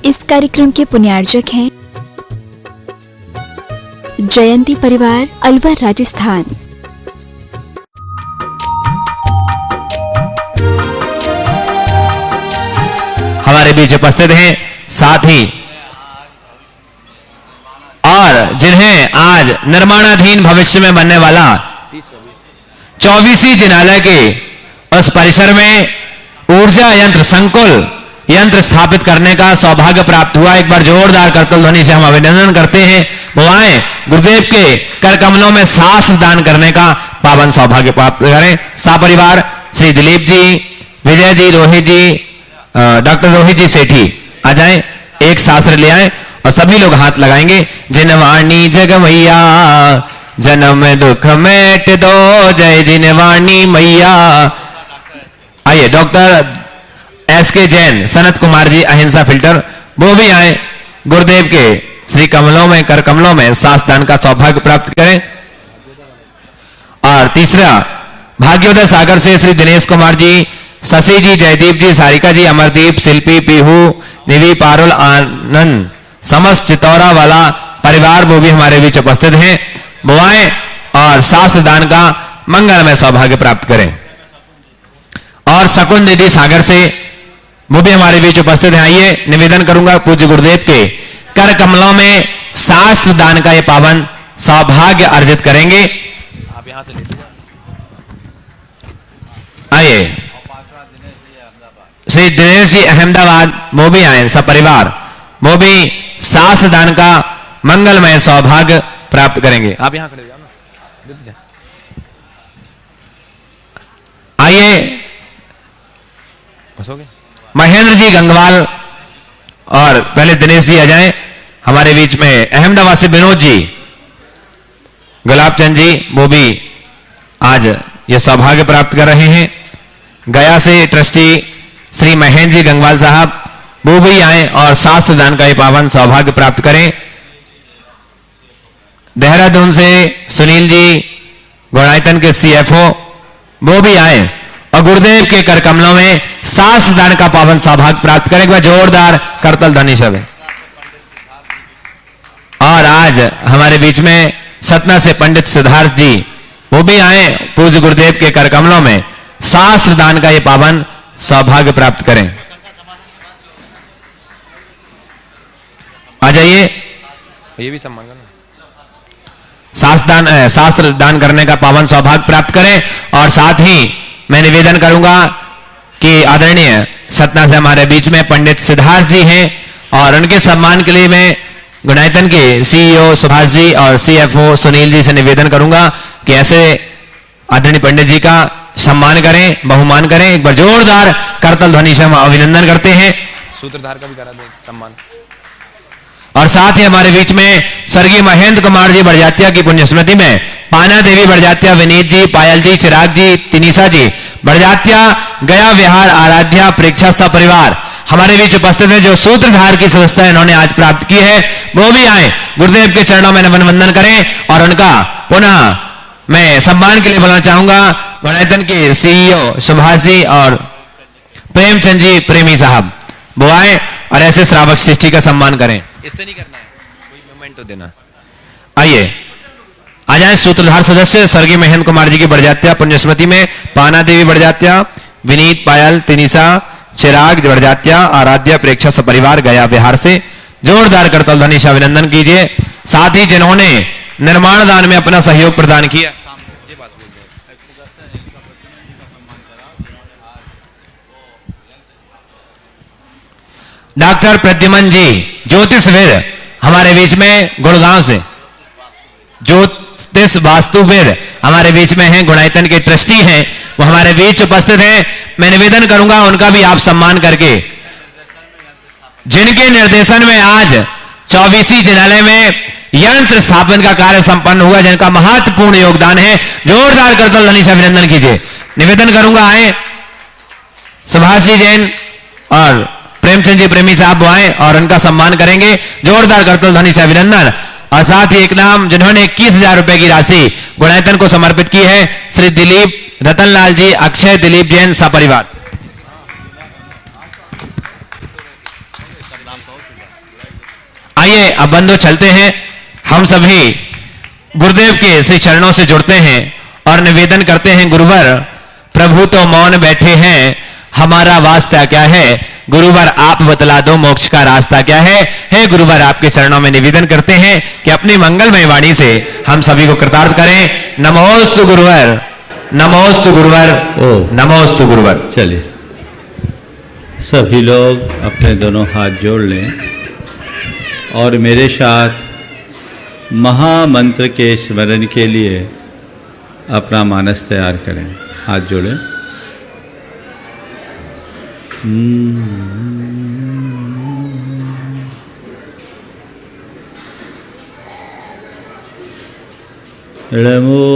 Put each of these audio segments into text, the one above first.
इस कार्यक्रम के पुण्यार्जक हैं जयंती परिवार, अलवर, राजस्थान। हमारे बीच उपस्थित हैं, साथ ही और जिन्हें आज निर्माणाधीन भविष्य में बनने वाला 24वीं जिनालय के उस परिसर में ऊर्जा यंत्र संकुल यंत्र स्थापित करने का सौभाग्य प्राप्त हुआ। एक बार जोरदार करतल ध्वनि से हम अभिनंदन करते हैं। भगवान गुरुदेव के कर कमलों में शास्त्र दान करने का पावन सौभाग्य प्राप्त करें। सापरिवार श्री दिलीप जी, विजय जी, रोहित जी, डॉक्टर रोहित जी सेठी आ जाएं, एक शास्त्र ले आए और सभी लोग हाथ लगाएंगे। जिनवाणी जगमैया जन्म दुख मेट दो, जय जिनवाणी मैया। आइए डॉक्टर एसके जैन, सनत कुमार जी, अहिंसा फिल्टर, वो भी आए। गुरुदेव के श्री कमलों में, कर कमलों में शास्त्र दान का सौभाग्य प्राप्त करें। और तीसरा भाग्योदय सागर से श्री दिनेश कुमार जी, शशि जी, जयदीप जी, सारिका जी, अमरदीप, शिल्पी, पीहू, निधि, पारुल, आनंद, समस्त चितौरा वाला परिवार वो भी हमारे बीच उपस्थित हैं। बुआएं और शास्त्र दान का मंगलमय सौभाग्य प्राप्त करें। और शकुन दीदी सागर से वो भी हमारे बीच उपस्थित हैं। आइए निवेदन करूंगा पूज्य गुरुदेव के कर कमलों में शास्त्र दान का ये पावन सौभाग्य अर्जित करेंगे। आप यहां से ले लीजिए। आइए श्री दिनेश जी अहमदाबाद, वो भी आए सपरिवार, वो भी शास्त्र दान का मंगलमय सौभाग्य प्राप्त करेंगे। आप यहां खड़े जाओ ना। आइए महेंद्र जी गंगवाल और पहले दिनेश जी आ जाएं हमारे बीच में। अहमदाबाद से विनोद जी, गुलाब चंद जी, वो भी आज ये सौभाग्य प्राप्त कर रहे हैं। गया से ट्रस्टी श्री महेंद्र जी गंगवाल साहब, वो भी आए और शास्त्र दान का ये पावन सौभाग्य प्राप्त करें। देहरादून से सुनील जी, गुणायतन के सीएफओ, वो भी आए और गुरुदेव के कर कमलों में शास्त्र दान का पावन सौभाग्य प्राप्त करें। जोरदार करतल ध्वनि सब। और आज हमारे बीच में सतना से पंडित सिद्धार्थ जी, वो भी आए पूज्य गुरुदेव के कर कमलों में शास्त्र दान का ये पावन सौभाग्य प्राप्त करें। आ जाइए, ये भी सम्मान शास्त्र दान करने का पावन सौभाग्य प्राप्त करें। और साथ ही मैं निवेदन करूंगा कि आदरणीय सतना से हमारे बीच में पंडित सिद्धार्थ जी हैं और उनके सम्मान के लिए मैं गुणायतन के सीईओ सुभाष जी और सीएफओ सुनील जी से निवेदन करूंगा कि ऐसे आदरणीय पंडित जी का सम्मान करें, बहुमान करें। एक बार जोरदार करतल ध्वनि से हम अभिनंदन करते हैं। सूत्रधार का भी करा दे सम्मान। और साथ ही हमारे बीच में स्वर्गीय महेंद्र कुमार जी बड़जात्या की पुण्य स्मृति में पाना देवी बड़जात्या, विनीत जी, पायल जी, चिराग जी, तिनीसा जी बड़जात्या, गया विहार आराध्या प्रेक्षा सपरिवार हमारे बीच उपस्थित है। जो सूत्रधार की सदस्यता इन्होंने आज प्राप्त की है, वो भी आए, गुरुदेव के चरणों में नमन वंदन करें। और उनका पुनः मैं सम्मान के लिए बोलना चाहूंगा गुणायतन के सीईओ सुभाष जी और प्रेमचंद जी प्रेमी साहब, वो आए और ऐसे श्रावक सृष्टि का सम्मान करें। इससे नहीं करना है, कोई मोमेंट तो देना। आइए आ जाए सूत्रधार सदस्य स्वर्गीय महेंद्र कुमार जी की बड़जात्या पुण्य स्मृति में पाना देवी बड़जात्या, विनीत, पायल, तिनीसा, चिराग बड़जात्या, आराध्या प्रेक्षा सपरिवार गया बिहार से जोरदार करतल ध्वनि से अभिनंदन कीजिए। साथ ही जिन्होंने निर्माण दान में अपना सहयोग प्रदान किया, डॉक्टर प्रद्युमन जी ज्योतिषविद हमारे बीच में गुड़गांव से, ज्योतिष वास्तुविद हमारे बीच में हैं, गुणायतन के ट्रस्टी हैं, वो हमारे बीच उपस्थित हैं। मैं निवेदन करूंगा उनका भी आप सम्मान करके, जिनके निर्देशन में आज 24वीं जिनालय में यंत्र स्थापन का कार्य संपन्न हुआ, जिनका महत्वपूर्ण योगदान है। जोरदार करतल ध्वनि से अभिनंदन कीजिए। निवेदन करूंगा आए सुभाष जी जैन और प्रेमचंद जी प्रेमी साहब आए और उनका सम्मान करेंगे। जोरदार करतल ध्वनि से अभिनंदन। और साथ ही एक नाम जिन्होंने 21,000 रुपए की राशि गुणायतन को समर्पित की है, श्री दिलीप रतनलाल जी, अक्षय दिलीप जैन सपरिवार। आइए अब बंधु चलते हैं, हम सभी गुरुदेव के श्री चरणों से जुड़ते हैं और निवेदन करते हैं, गुरुवर प्रभु तो मौन बैठे हैं, हमारा वास्ता क्या है, गुरुवर आप बतला दो मोक्ष का रास्ता क्या है। हे गुरुवर आपके चरणों में निवेदन करते हैं कि अपनी मंगलमय वाणी से हम सभी को कृतार्थ करें। नमोस्तु गुरुवर, नमोस्तु गुरुवर, नमोस्तु गुरुवर। चलिए सभी लोग अपने दोनों हाथ जोड़ लें और मेरे साथ महामंत्र के स्मरण के लिए अपना मानस तैयार करें। हाथ जोड़ें। नमो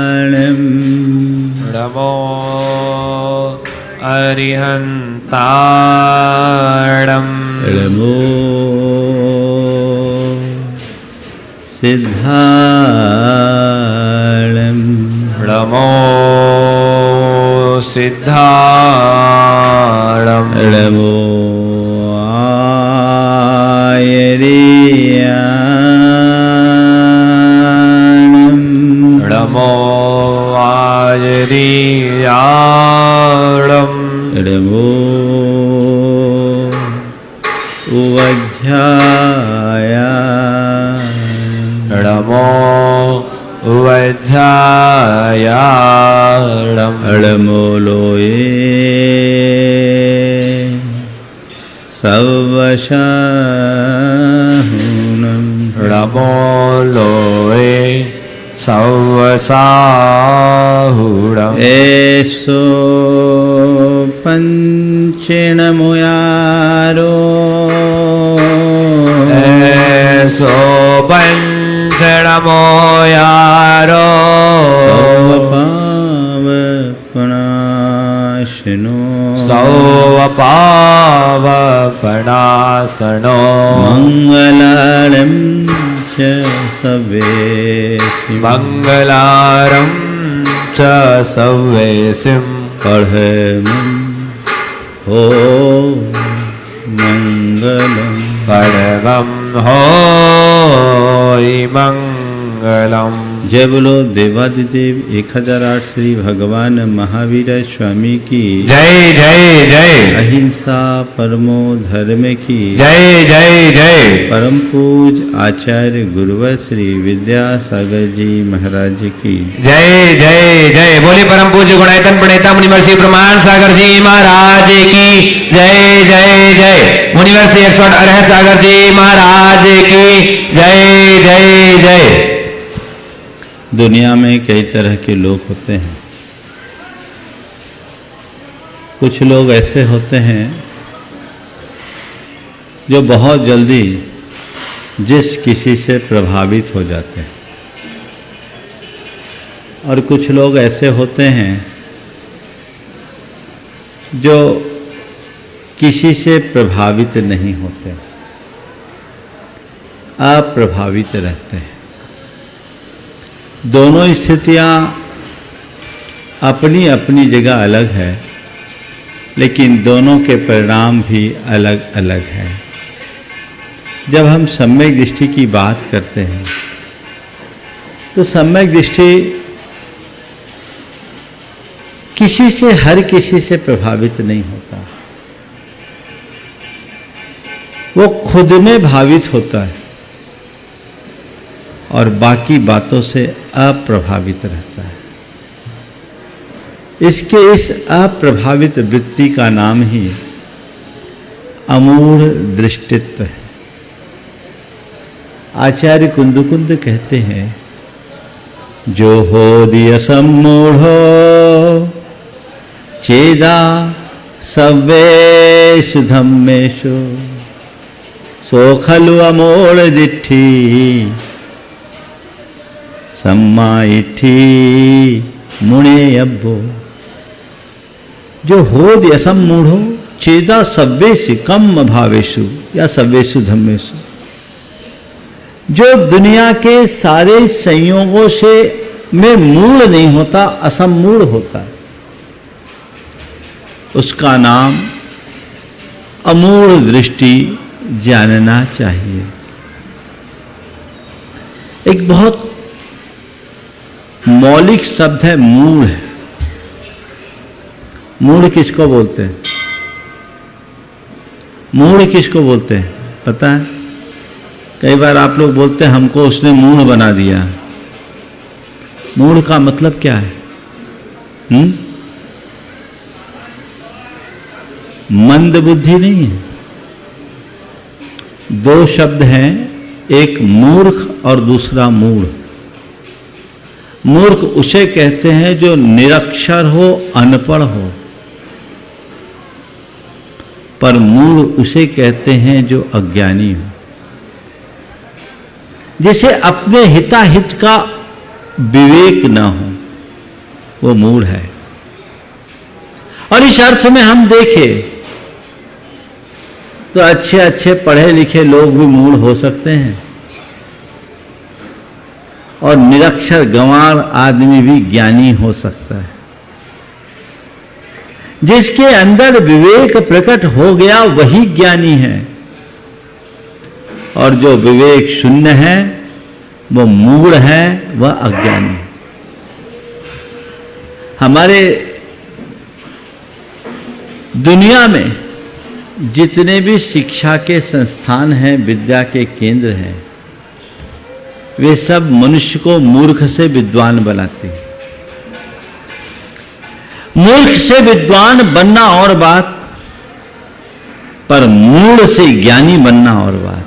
अरिहन्ताणं नमो अरिहन्ताणं नमो सिद्धाणं नमो सिद्धाणं नमो आयर्याणं नमो आयर्याणं नमो उवज्झायाणं नमो उवज्झायाणं नमो लोये सवशाहुनं नमो लोये सवसाहुणम् एषो पञ्चेणमुयारो एषो पञ्चणमो यारो पावपनाशिनो सौवपावपणासनो मङ्गलालं च सवेशि मङ्गलारं च सव्येसिं पढ़मं हो मङ्गलम् परमं होय मङ्गलम्। जय बोलो देवादिदेव 1008 श्री भगवान महावीर स्वामी की जय जय जय। अहिंसा परमो धर्म की जय जय जय। परम पूज आचार्य गुरुवर श्री विद्यासागर जी महाराज की जय जय जय। बोले परम पूज्य गुणायतन प्रणेता मुनिवर श्री प्रमाण सागर जी महाराज की जय जय जय। मुनिवर श्री 108 अरहत सागर जी महाराज की जय जय जय। दुनिया में कई तरह के लोग होते हैं। कुछ लोग ऐसे होते हैं जो बहुत जल्दी जिस किसी से प्रभावित हो जाते हैं और कुछ लोग ऐसे होते हैं जो किसी से प्रभावित नहीं होते, अप्रभावित रहते हैं। दोनों स्थितियां अपनी अपनी जगह अलग है, लेकिन दोनों के परिणाम भी अलग अलग हैं। जब हम सम्यक दृष्टि की बात करते हैं तो सम्यक दृष्टि किसी से, हर किसी से प्रभावित नहीं होता, वो खुद में भावित होता है और बाकी बातों से अप्रभावित रहता है। इसके इस अप्रभावित वृत्ति का नाम ही अमूढ़ दृष्टित्व है। आचार्य कुंद कहते हैं, जो हो दिय सम्मूढ़ो चेदा सव्येषु धम्मेषु सो खलु अमूढ़ दिट्ठी सम्मा इट्ठी मुणे अब्बो। जो हो दिय सम्मूढ़ो चेदा सव्येषु कम भावेषु या सव्येषु धम्मेषु, जो दुनिया के सारे संयोगों से में मूल नहीं होता, असमूढ़ होता है, उसका नाम अमूढ़ दृष्टि जानना चाहिए। एक बहुत मौलिक शब्द है मूढ़। मूढ़ किसको बोलते हैं? मूढ़ किसको बोलते हैं पता है? कई बार आप लोग बोलते हैं हमको उसने मूढ़ बना दिया। मूढ़ का मतलब क्या है? मंद बुद्धि नहीं है। दो शब्द हैं, एक मूर्ख और दूसरा मूढ़। मूर्ख उसे कहते हैं जो निरक्षर हो, अनपढ़ हो, पर मूढ़ उसे कहते हैं जो अज्ञानी हो, जिसे अपने हिताहित का विवेक न हो, वो मूढ़ है। और इस अर्थ में हम देखें तो अच्छे अच्छे पढ़े लिखे लोग भी मूढ़ हो सकते हैं और निरक्षर गंवार आदमी भी ज्ञानी हो सकता है। जिसके अंदर विवेक प्रकट हो गया वही ज्ञानी है, और जो विवेक शून्य है वो मूढ़ है, वह अज्ञानी है। हमारे दुनिया में जितने भी शिक्षा के संस्थान हैं, विद्या के केंद्र हैं, वे सब मनुष्य को मूर्ख से विद्वान बनाते हैं। मूर्ख से विद्वान बनना और बात, पर मूढ़ से ज्ञानी बनना और बात।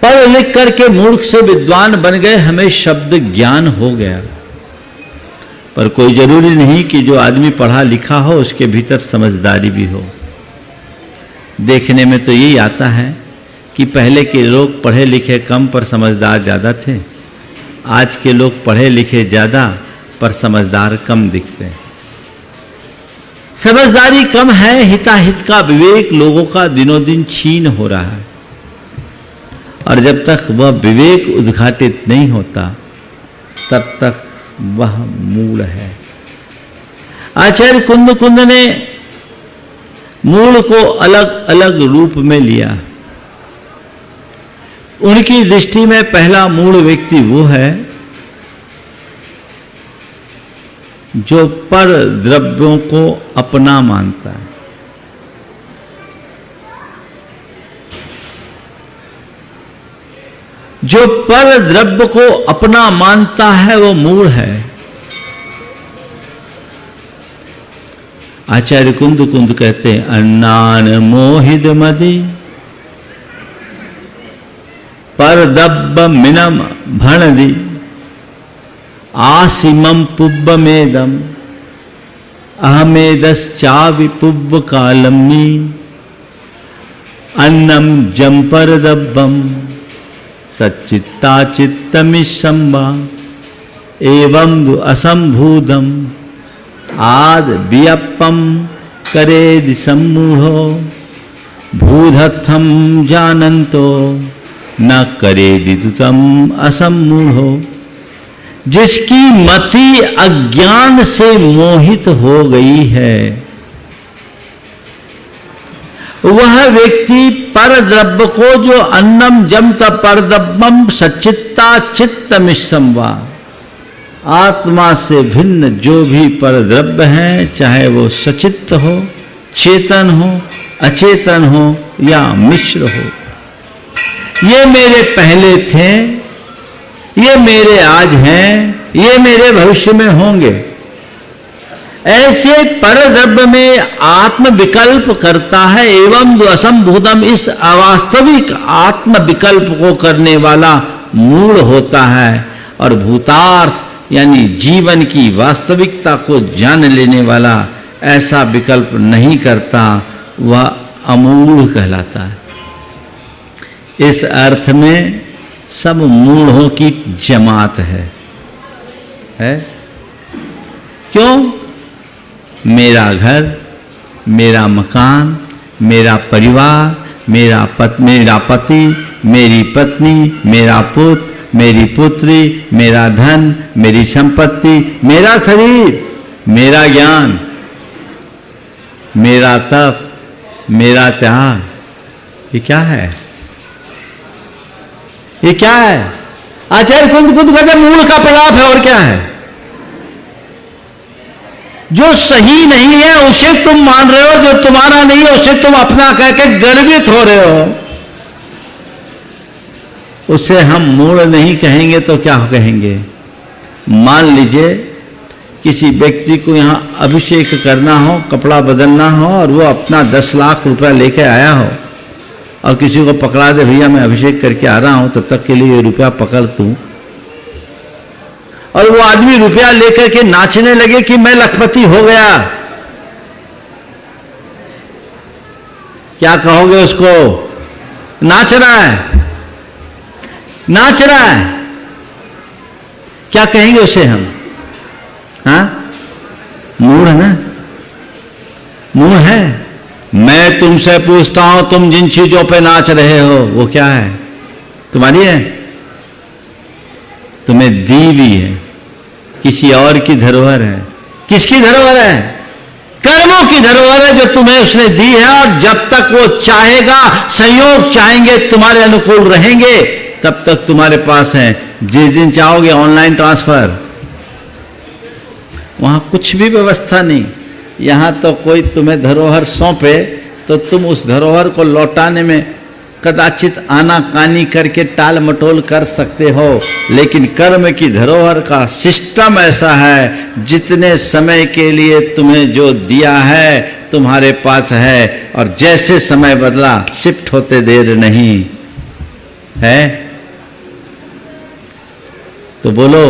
पढ़ लिख करके मूर्ख से विद्वान बन गए, हमें शब्द ज्ञान हो गया, पर कोई जरूरी नहीं कि जो आदमी पढ़ा लिखा हो उसके भीतर समझदारी भी हो। देखने में तो यही आता है कि पहले के लोग पढ़े लिखे कम पर समझदार ज़्यादा थे, आज के लोग पढ़े लिखे ज़्यादा पर समझदार कम दिखते हैं। समझदारी कम है, हिताहित का विवेक लोगों का दिनों दिन छीन हो रहा है, और जब तक वह विवेक उद्घाटित नहीं होता तब तक वह मूढ़ है। आचार्य कुंद ने मूढ़ को अलग अलग रूप में लिया। उनकी दृष्टि में पहला मूढ़ व्यक्ति वो है जो पर द्रव्यों को अपना मानता है। जो पर द्रव्य को अपना मानता है वो मूढ़ है। आचार्य कुंद कहते हैं अन्नान मोहित मदि पर दब्ब मिनम भणदि आसिमम पुब्बमेदम अहमेदश्चावि पुब्ब कालम्मी अन्नम जंपर दब्बम सच्चित्ता चित्तमिशंबा एवं असंभूतम आद वियप्पम करेदि सम्मूढ़ो भूधत्थम जानन्तो न करेदि तुतम असम्मूढ़ो। जिसकी मति अज्ञान से मोहित हो गई है वह व्यक्ति पर द्रव्य को, जो अन्नम जमत परद्रव्यम सच्चित्ता चित्तमिशंबा, आत्मा से भिन्न जो भी पर द्रव्य है, चाहे वो सचित्त हो, चेतन हो, अचेतन हो या मिश्र हो, ये मेरे पहले थे, ये मेरे आज हैं, ये मेरे भविष्य में होंगे, ऐसे पर द्रव्य में आत्म विकल्प करता है। एवं जो असंभूतम, इस अवास्तविक आत्म विकल्प को करने वाला मूढ़ होता है, और भूतार्थ यानी जीवन की वास्तविकता को जान लेने वाला ऐसा विकल्प नहीं करता, वह अमूढ़ कहलाता है। इस अर्थ में सब मूढ़ों की जमात है? क्यों? मेरा घर, मेरा मकान, मेरा परिवार, मेरा पति, मेरी पत्नी, मेरा पुत्र, मेरी पुत्री, मेरा धन, मेरी संपत्ति, मेरा शरीर, मेरा ज्ञान, मेरा तप, मेरा त्याग, ये क्या है? ये क्या है? आचार्य खुद कहते मूल का प्रलाप है, और क्या है? जो सही नहीं है उसे तुम मान रहे हो, जो तुम्हारा नहीं है उसे तुम अपना कह के गर्वित हो रहे हो। उसे हम मूल नहीं कहेंगे तो क्या कहेंगे? मान लीजिए किसी व्यक्ति को यहां अभिषेक करना हो, कपड़ा बदलना हो, और वो अपना 10 लाख रुपया लेके आया हो और किसी को पकड़ा दे, भैया मैं अभिषेक करके आ रहा हूं, तब तक के लिए ये रुपया पकड़ तू, और वो आदमी रुपया लेकर के नाचने लगे कि मैं लखपति हो गया, क्या कहोगे उसको? नाच रहा है, नाच रहा है, क्या कहेंगे उसे हम? हाँ, मूढ़ है ना, मूढ़ है। मैं तुमसे पूछता हूं, तुम जिन चीजों पे नाच रहे हो वो क्या है? तुम्हारी है? तुम्हें दी हुई है, किसी और की धरोहर है। किसकी धरोहर है? कर्मों की धरोहर है जो तुम्हें उसने दी है, और जब तक वो चाहेगा, संयोग चाहेंगे तुम्हारे अनुकूल रहेंगे, तब तक तुम्हारे पास है। जिस दिन चाहोगे ऑनलाइन ट्रांसफर, वहां कुछ भी व्यवस्था नहीं। यहां तो कोई तुम्हें धरोहर सौंपे तो तुम उस धरोहर को लौटाने में कदाचित आनाकानी करके टाल मटोल कर सकते हो, लेकिन कर्म की धरोहर का सिस्टम ऐसा है, जितने समय के लिए तुम्हें जो दिया है तुम्हारे पास है, और जैसे समय बदला शिफ्ट होते देर नहीं है। तो बोलो,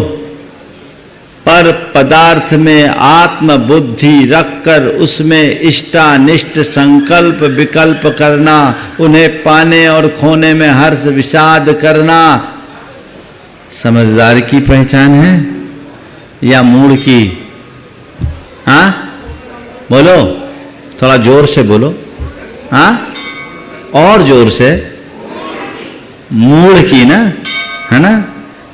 पर पदार्थ में आत्म बुद्धि रखकर उसमें इष्टानिष्ट संकल्प विकल्प करना, उन्हें पाने और खोने में हर्ष विषाद करना समझदार की पहचान है या मूढ़ की? हाँ बोलो, थोड़ा जोर से बोलो। हाँ, और जोर से। मूढ़ की ना, है ना?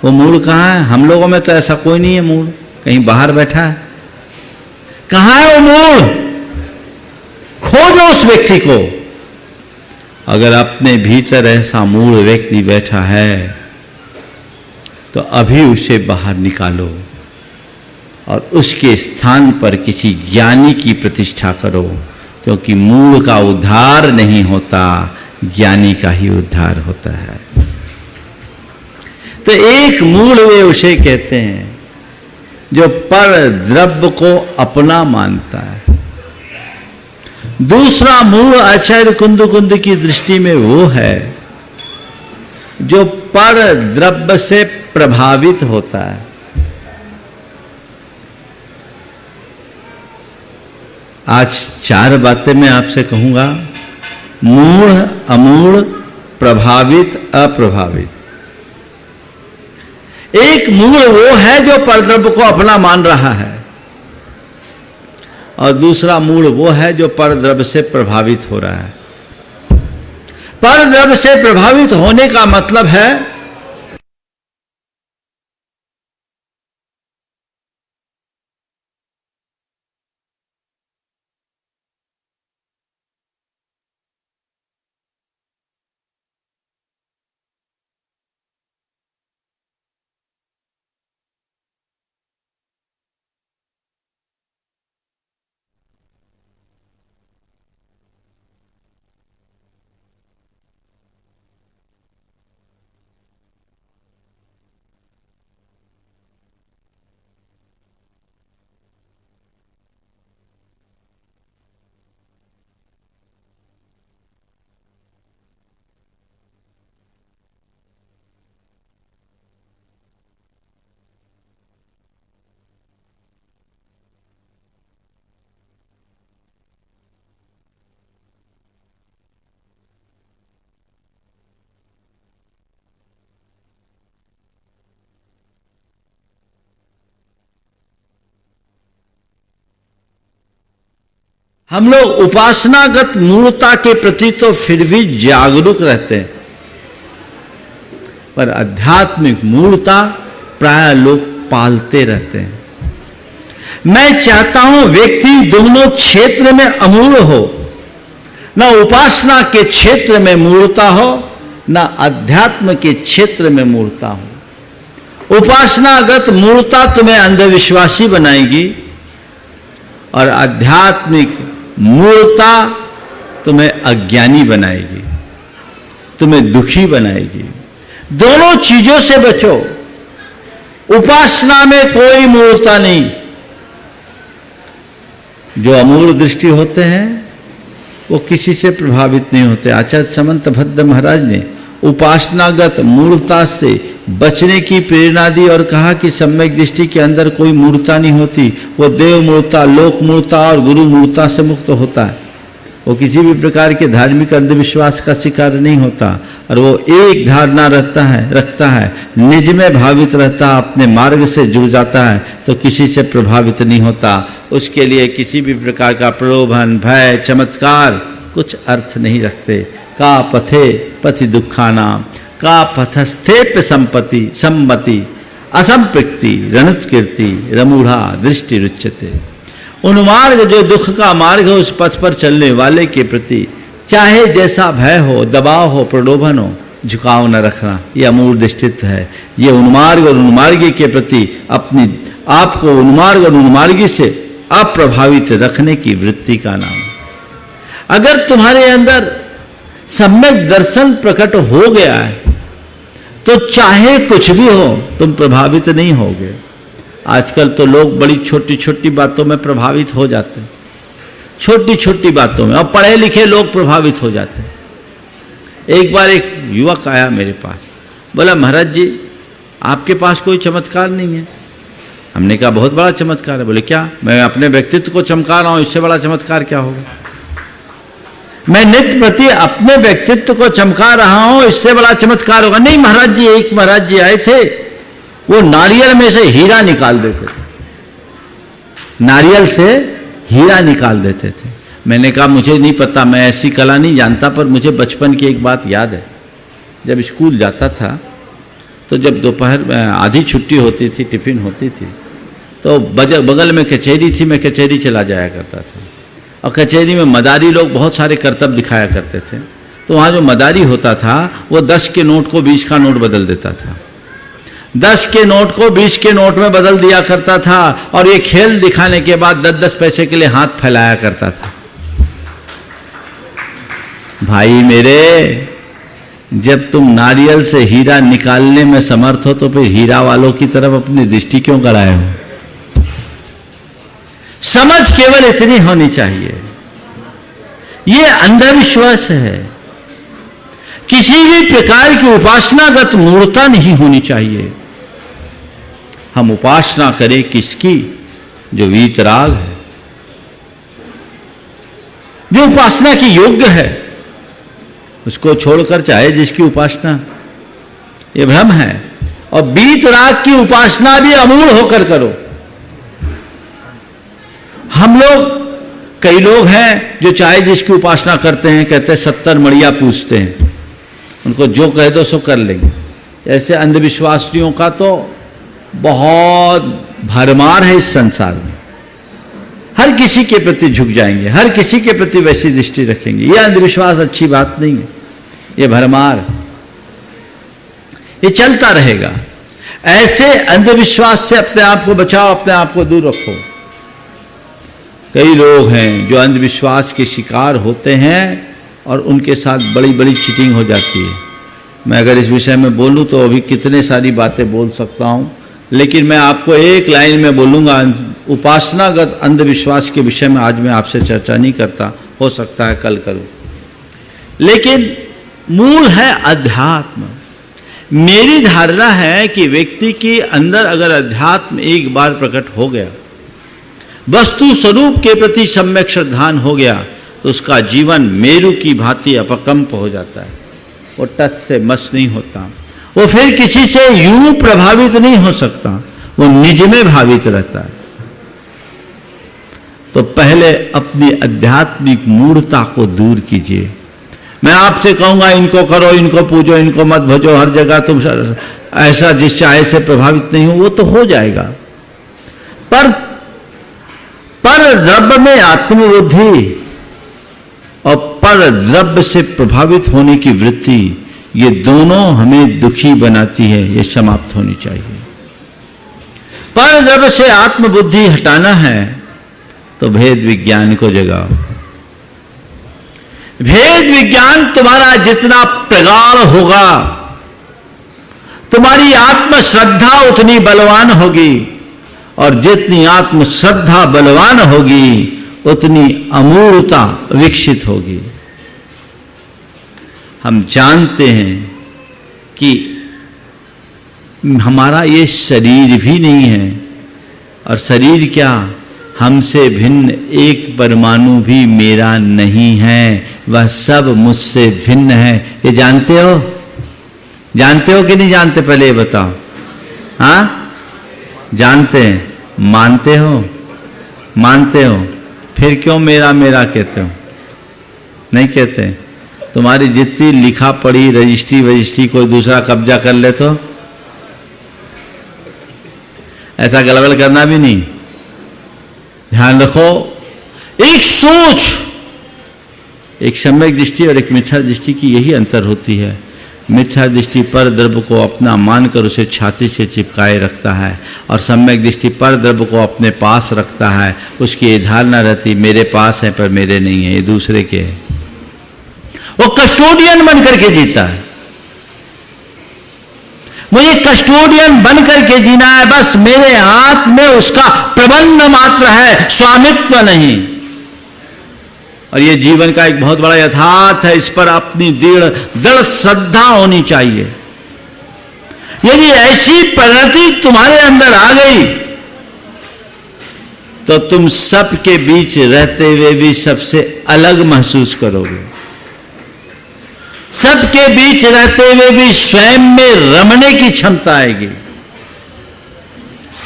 वो मूढ़ कहाँ है? हम लोगों में तो ऐसा कोई नहीं है मूढ़, कहीं बाहर बैठा है। कहाँ है वो मूढ़? खोजो उस व्यक्ति को। अगर अपने भीतर ऐसा मूढ़ व्यक्ति बैठा है तो अभी उसे बाहर निकालो और उसके स्थान पर किसी ज्ञानी की प्रतिष्ठा करो, क्योंकि मूढ़ का उद्धार नहीं होता, ज्ञानी का ही उद्धार होता है। तो एक मूढ़ वे उसे कहते हैं जो पर द्रव्य को अपना मानता है। दूसरा मूढ़ आचार्य कुंद की दृष्टि में वो है जो पर द्रव्य से प्रभावित होता है। आज 4 बातें मैं आपसे कहूंगा: मूढ़, अमूढ़, प्रभावित, अप्रभावित। एक मूढ़ वो है जो परद्रव्य को अपना मान रहा है, और दूसरा मूढ़ वो है जो परद्रव्य से प्रभावित हो रहा है। परद्रव्य से प्रभावित होने का मतलब है हम लोग उपासनागत मूर्ता के प्रति तो फिर भी जागरूक रहते हैं, पर आध्यात्मिक मूर्ता प्राय लोग पालते रहते हैं। मैं चाहता हूं व्यक्ति दोनों क्षेत्र में अमूढ़ हो, न उपासना के क्षेत्र में मूर्ता हो, न अध्यात्म के क्षेत्र में मूर्ता हो। उपासनागत मूर्ता तुम्हें अंधविश्वासी बनाएगी और आध्यात्मिक मूर्ता तुम्हें अज्ञानी बनाएगी, तुम्हें दुखी बनाएगी। दोनों चीजों से बचो। उपासना में कोई मूर्ता नहीं। जो अमूढ़ दृष्टि होते हैं वो किसी से प्रभावित नहीं होते। आचार्य समंत भद्र महाराज ने उपासनागत मूर्ता से बचने की प्रेरणा दी और कहा कि सम्यक दृष्टि के अंदर कोई मूर्ता नहीं होती। वो देव मूर्ता, लोक मूर्ता और गुरु मूर्ता से मुक्त होता है। वो किसी भी प्रकार के धार्मिक अंधविश्वास का शिकार नहीं होता और वो एक धारणा रखता है, निज में भावित रहता है, अपने मार्ग से जुड़ जाता है तो किसी से प्रभावित नहीं होता। उसके लिए किसी भी प्रकार का प्रलोभन, भय, चमत्कार कुछ अर्थ नहीं रखते। का पथे पथि दुखानाम, का पथस्थे संपत्ति असंपृक्ति रणुत्कीर्ति रमूढ़ा दृष्टि रुच्यते। उन्मार्ग जो दुख का मार्ग है, उस पथ पर चलने वाले के प्रति चाहे जैसा भय हो, दबाव हो, प्रलोभन हो, झुकाव न रखना, यह अमूढ़ दृष्टित्व है। ये उन्मार्ग और उन्मार्गी के प्रति अपनी आपको उन्मार्ग और उन्मार्गी से अप्रभावित रखने की वृत्ति का नाम। अगर तुम्हारे अंदर सम्यक दर्शन प्रकट हो गया है तो चाहे कुछ भी हो तुम प्रभावित नहीं होगे। आजकल तो लोग बड़ी छोटी छोटी बातों में प्रभावित हो जाते हैं, छोटी छोटी बातों में, और पढ़े लिखे लोग प्रभावित हो जाते हैं। एक बार एक युवक आया मेरे पास, बोला महाराज जी आपके पास कोई चमत्कार नहीं है। हमने कहा बहुत बड़ा चमत्कार है। बोले क्या? मैं अपने व्यक्तित्व को चमका रहा हूं, इससे बड़ा चमत्कार क्या होगा? मैं नित्य प्रति अपने व्यक्तित्व को चमका रहा हूं, इससे बड़ा चमत्कार होगा? नहीं महाराज जी, एक महाराज जी आए थे, वो नारियल में से हीरा निकाल देते थे, नारियल से हीरा निकाल देते थे। मैंने कहा मुझे नहीं पता, मैं ऐसी कला नहीं जानता, पर मुझे बचपन की एक बात याद है। जब स्कूल जाता था तो जब दोपहर आधी छुट्टी होती थी, टिफिन होती थी, तो बगल में कचहरी थी, मैं कचहरी चला जाया करता था। और कचहरी में मदारी लोग बहुत सारे करतब दिखाया करते थे। तो वहाँ जो मदारी होता था वो 10 के नोट को 20 का नोट बदल देता था, 10 के नोट को 20 के नोट में बदल दिया करता था। और ये खेल दिखाने के बाद 10-10 पैसे के लिए हाथ फैलाया करता था। भाई मेरे, जब तुम नारियल से हीरा निकालने में समर्थ हो तो फिर हीरा वालों की तरफ अपनी दृष्टि क्यों कराए हो? समझ केवल इतनी होनी चाहिए। ये अंधविश्वास है। किसी भी प्रकार की उपासनागत मूर्ता नहीं होनी चाहिए। हम उपासना करें किसकी? जो वीतराग है, जो उपासना की योग्य है, उसको छोड़कर चाहे जिसकी उपासना, ये भ्रम है। और वीतराग की उपासना भी अमूढ़ होकर करो। हम लोग, कई लोग हैं जो चाहे जिसकी उपासना करते हैं, कहते हैं 70 मड़िया पूछते हैं, उनको जो कह दो सो कर लेंगे। ऐसे अंधविश्वासियों का तो बहुत भरमार है इस संसार में। हर किसी के प्रति झुक जाएंगे, हर किसी के प्रति वैसी दृष्टि रखेंगे। यह अंधविश्वास अच्छी बात नहीं है, ये भरमार, ये चलता रहेगा। ऐसे अंधविश्वास से अपने आप को बचाओ, अपने आप को दूर रखो। कई लोग हैं जो अंधविश्वास के शिकार होते हैं और उनके साथ बड़ी बड़ी चीटिंग हो जाती है। मैं अगर इस विषय में बोलूं तो अभी कितने सारी बातें बोल सकता हूं, लेकिन मैं आपको एक लाइन में बोलूंगा। उपासनागत अंधविश्वास के विषय में आज मैं आपसे चर्चा नहीं करता, हो सकता है कल करूं। लेकिन मूल है अध्यात्म। मेरी धारणा है कि व्यक्ति के अंदर अगर अध्यात्म एक बार प्रकट हो गया, वस्तु स्वरूप के प्रति सम्यक श्रद्धान हो गया, तो उसका जीवन मेरु की भांति अपकंप हो जाता है। वो टस से मस नहीं होता, वो फिर किसी से यूं प्रभावित नहीं हो सकता, वो निज में भावित रहता है। तो पहले अपनी आध्यात्मिक मूढ़ता को दूर कीजिए। मैं आपसे कहूंगा इनको करो, इनको पूजो, इनको मत भजो, हर जगह तुम ऐसा जिस चाहे से प्रभावित नहीं हो, वो तो हो जाएगा। पर द्रव्य में आत्मबुद्धि और पर द्रव्य से प्रभावित होने की वृत्ति, ये दोनों हमें दुखी बनाती है, ये समाप्त होनी चाहिए। पर द्रव्य से आत्मबुद्धि हटाना है तो भेद विज्ञान को जगाओ। भेद विज्ञान तुम्हारा जितना प्रगाढ़ होगा, तुम्हारी आत्म श्रद्धा उतनी बलवान होगी, और जितनी आत्म श्रद्धा बलवान होगी उतनी अमूर्तता विकसित होगी। हम जानते हैं कि हमारा ये शरीर भी नहीं है, और शरीर क्या, हमसे भिन्न एक परमाणु भी मेरा नहीं है, वह सब मुझसे भिन्न है। ये जानते हो? जानते हो कि नहीं जानते? पहले ये बताओ। हाँ, जानते हैं, मानते हो? मानते हो, फिर क्यों मेरा मेरा कहते हो? नहीं कहते। तुम्हारी जितनी लिखा पढ़ी रजिस्ट्री कोई दूसरा कब्जा कर ले तो ऐसा गलबल करना भी नहीं। ध्यान रखो, एक सोच, एक सम्यक दृष्टि और एक मिथ्या दृष्टि की यही अंतर होती है। मिथ्या दृष्टि पर द्रव्य को अपना मानकर उसे छाती से चिपकाए रखता है, और सम्यक दृष्टि पर द्रव्य को अपने पास रखता है। उसकी ये धारणा रहती मेरे पास है पर मेरे नहीं है, ये दूसरे के है। वो कस्टोडियन बन करके जीता है। मुझे कस्टोडियन बन करके जीना है, बस मेरे हाथ में उसका प्रबंध मात्र है, स्वामित्व नहीं। और ये जीवन का एक बहुत बड़ा यथार्थ है, इस पर अपनी दृढ़ श्रद्धा होनी चाहिए। यदि ऐसी परिणति तुम्हारे अंदर आ गई तो तुम सबके बीच रहते हुए भी सबसे अलग महसूस करोगे। सबके बीच रहते हुए भी स्वयं में रमने की क्षमता आएगी।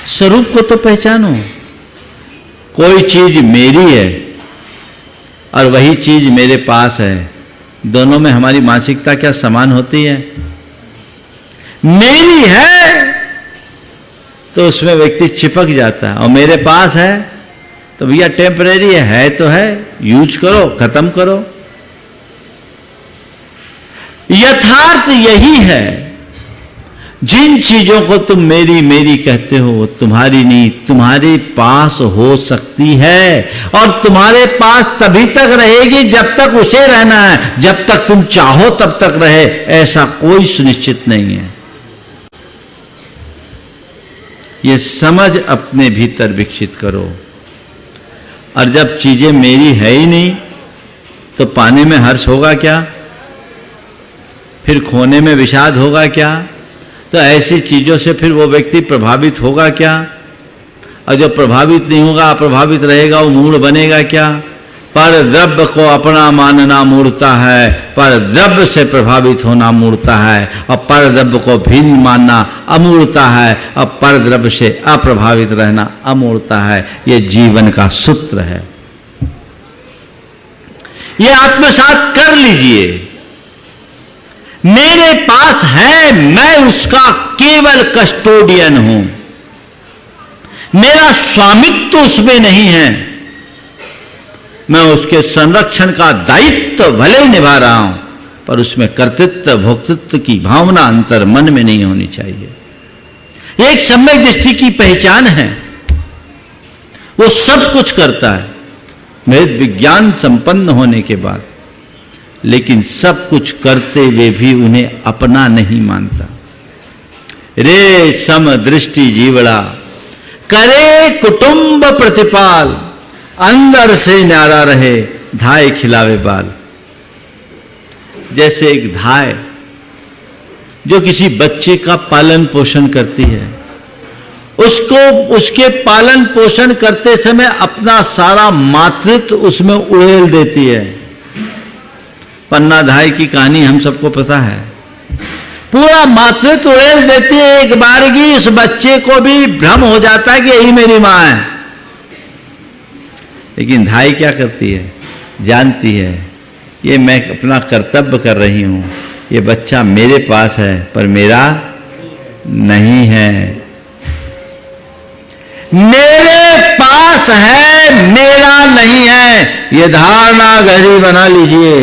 स्वरूप को तो पहचानो। कोई चीज मेरी है और वही चीज मेरे पास है, दोनों में हमारी मानसिकता क्या समान होती है? मेरी है तो उसमें व्यक्ति चिपक जाता है, और मेरे पास है तो भैया टेम्परेरी है तो है, यूज करो, खत्म करो। यथार्थ यही है, जिन चीजों को तुम मेरी मेरी कहते हो वो तुम्हारी नहीं, तुम्हारे पास हो सकती है, और तुम्हारे पास तभी तक रहेगी जब तक उसे रहना है। जब तक तुम चाहो तब तक रहे, ऐसा कोई सुनिश्चित नहीं है। ये समझ अपने भीतर विकसित करो। और जब चीजें मेरी है ही नहीं तो पाने में हर्ष होगा क्या? फिर खोने में विषाद होगा क्या? तो ऐसी चीजों से फिर वो व्यक्ति प्रभावित होगा क्या? और जो प्रभावित नहीं होगा, अप्रभावित रहेगा, वो मूढ़ बनेगा क्या? पर द्रव्य को अपना मानना मूढ़ता है, पर द्रव्य से प्रभावित होना मूढ़ता है, और पर द्रव्य को भिन्न मानना अमूढ़ता है, और पर द्रव्य से अप्रभावित रहना अमूढ़ता है। ये जीवन का सूत्र है। ये आत्मसात कर लीजिए। मेरे पास है, मैं उसका केवल कस्टोडियन हूं, मेरा स्वामित्व उसमें नहीं है। मैं उसके संरक्षण का दायित्व भले निभा रहा हूं, पर उसमें कर्तृत्व भोक्तृत्व की भावना अंतर मन में नहीं होनी चाहिए। एक सम्यक दृष्टि की पहचान है, वो सब कुछ करता है वेद विज्ञान संपन्न होने के बाद, लेकिन सब कुछ करते हुए भी उन्हें अपना नहीं मानता। रे सम दृष्टि जीवड़ा करे कुटुंब प्रतिपाल, अंदर से न्यारा रहे धाय खिलावे बाल। जैसे एक धाय जो किसी बच्चे का पालन पोषण करती है, उसको उसके पालन पोषण करते समय अपना सारा मातृत्व उसमें उड़ेल देती है। पन्ना धाय की कहानी हम सबको पता है। पूरा मातृत्व उड़ेल देती है। एक बारगी इस बच्चे को भी भ्रम हो जाता है कि यही मेरी मां है, लेकिन धाय क्या करती है? जानती है ये मैं अपना कर्तव्य कर रही हूं, ये बच्चा मेरे पास है पर मेरा नहीं है। मेरे पास है, मेरा नहीं है, ये धारणा गहरी बना लीजिए।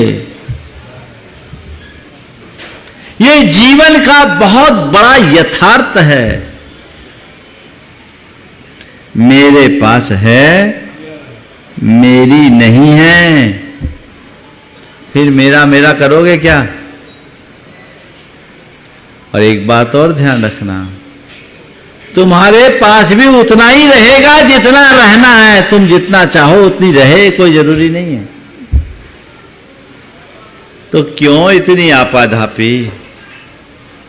ये जीवन का बहुत बड़ा यथार्थ है। मेरे पास है, मेरी नहीं है। फिर मेरा मेरा करोगे क्या? और एक बात और ध्यान रखना, तुम्हारे पास भी उतना ही रहेगा जितना रहना है। तुम जितना चाहो उतनी रहे, कोई जरूरी नहीं है। तो क्यों इतनी आपाधापी,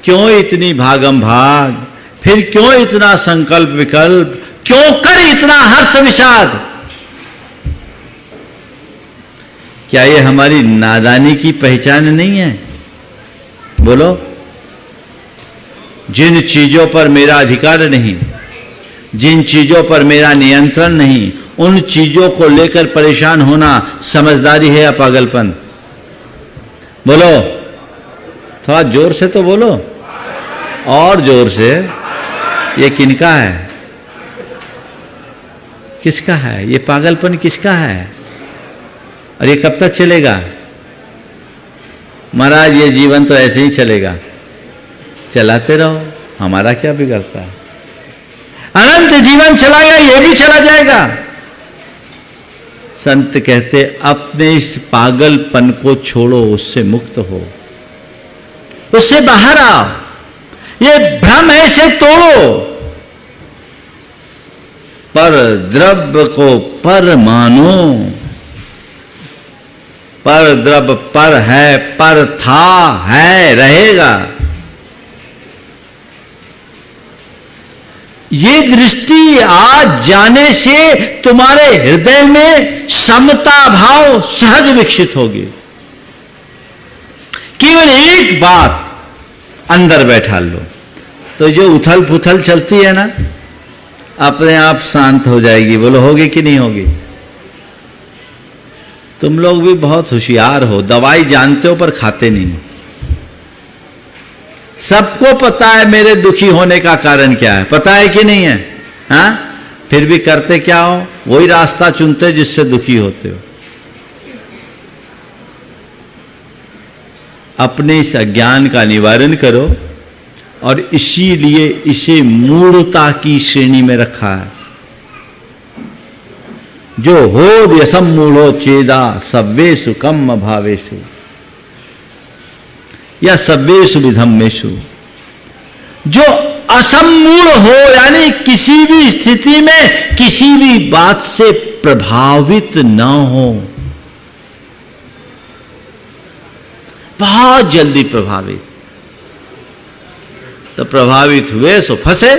क्यों इतनी भागम भाग, फिर क्यों इतना संकल्प विकल्प, क्यों कर इतना हर्ष विषाद? क्या ये हमारी नादानी की पहचान नहीं है? बोलो। जिन चीजों पर मेरा अधिकार नहीं, जिन चीजों पर मेरा नियंत्रण नहीं, उन चीजों को लेकर परेशान होना समझदारी है या पागलपन? बोलो, थोड़ा जोर से तो बोलो, और जोर से। ये किनका है? किसका है ये पागलपन? किसका है? और ये कब तक चलेगा? महाराज ये जीवन तो ऐसे ही चलेगा, चलाते रहो, हमारा क्या बिगड़ता है? अनंत जीवन चला गया, ये भी चला जाएगा। संत कहते अपने इस पागलपन को छोड़ो, उससे मुक्त हो, उससे बाहर आओ, ये भ्रम है, इसे तोड़ो। पर द्रव्य को पर मानो, पर द्रव्य पर है, पर था, है, रहेगा। ये दृष्टि आज जाने से तुम्हारे हृदय में समता भाव सहज विकसित होगी। केवल एक बात अंदर बैठा लो, तो जो उथल पुथल चलती है ना, अपने आप शांत हो जाएगी। बोलो, होगी कि नहीं होगी? तुम लोग भी बहुत होशियार हो, दवाई जानते हो पर खाते नहीं। सबको पता है मेरे दुखी होने का कारण क्या है, पता है कि नहीं है? हाँ, फिर भी करते क्या हो? वही रास्ता चुनते जिससे दुखी होते हो। अपने इस अज्ञान का निवारण करो, और इसीलिए इसे मूढ़ता की श्रेणी में रखा है। जो हो व्यसम मूढ़ो चेदा सव्वेषु कम्म भावेषु या सव्वेषु विधम्मेषु। जो असमूढ़ हो, यानी किसी भी स्थिति में किसी भी बात से प्रभावित न हो। बहुत जल्दी प्रभावित, तो प्रभावित हुए सो फंसे।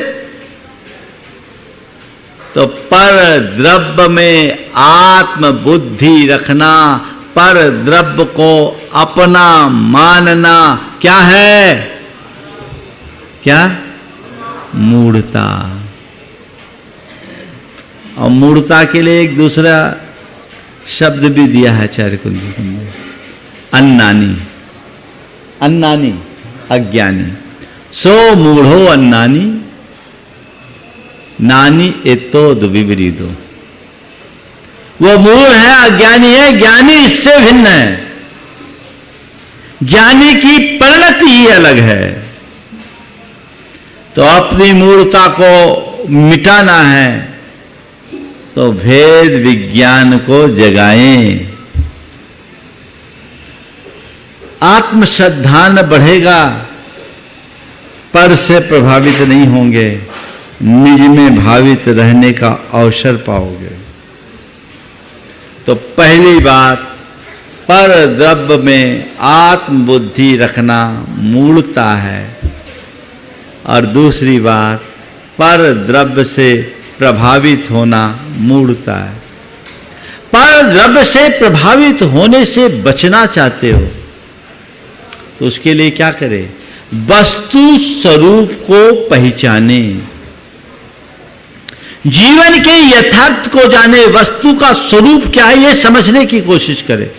तो पर द्रव्य में आत्म बुद्धि रखना, पर द्रव्य को अपना मानना क्या है? क्या? मूढ़ता। और मूढ़ता के लिए एक दूसरा शब्द भी दिया है आचार्य कुंज ने, अन्नानी। अन्नानी अज्ञानी। सो मूढ़ो अन्नानी नानी एतो दुविपरीतो। वो मूढ़ है, अज्ञानी है, ज्ञानी इससे भिन्न है। ज्ञानी की परिणति ही अलग है। तो अपनी मूढ़ता को मिटाना है तो भेद विज्ञान को जगाएं। आत्मश्रद्धान बढ़ेगा, पर से प्रभावित नहीं होंगे, निज में भावित रहने का अवसर पाओगे। तो पहली बात, पर द्रव्य में आत्म बुद्धि रखना मूढ़ता है। और दूसरी बात, पर द्रव्य से प्रभावित होना मूढ़ता है। पर द्रव्य से प्रभावित होने से बचना चाहते हो तो उसके लिए क्या करें? वस्तु स्वरूप को पहचाने, जीवन के यथार्थ को जाने, वस्तु का स्वरूप क्या है ये समझने की कोशिश करें।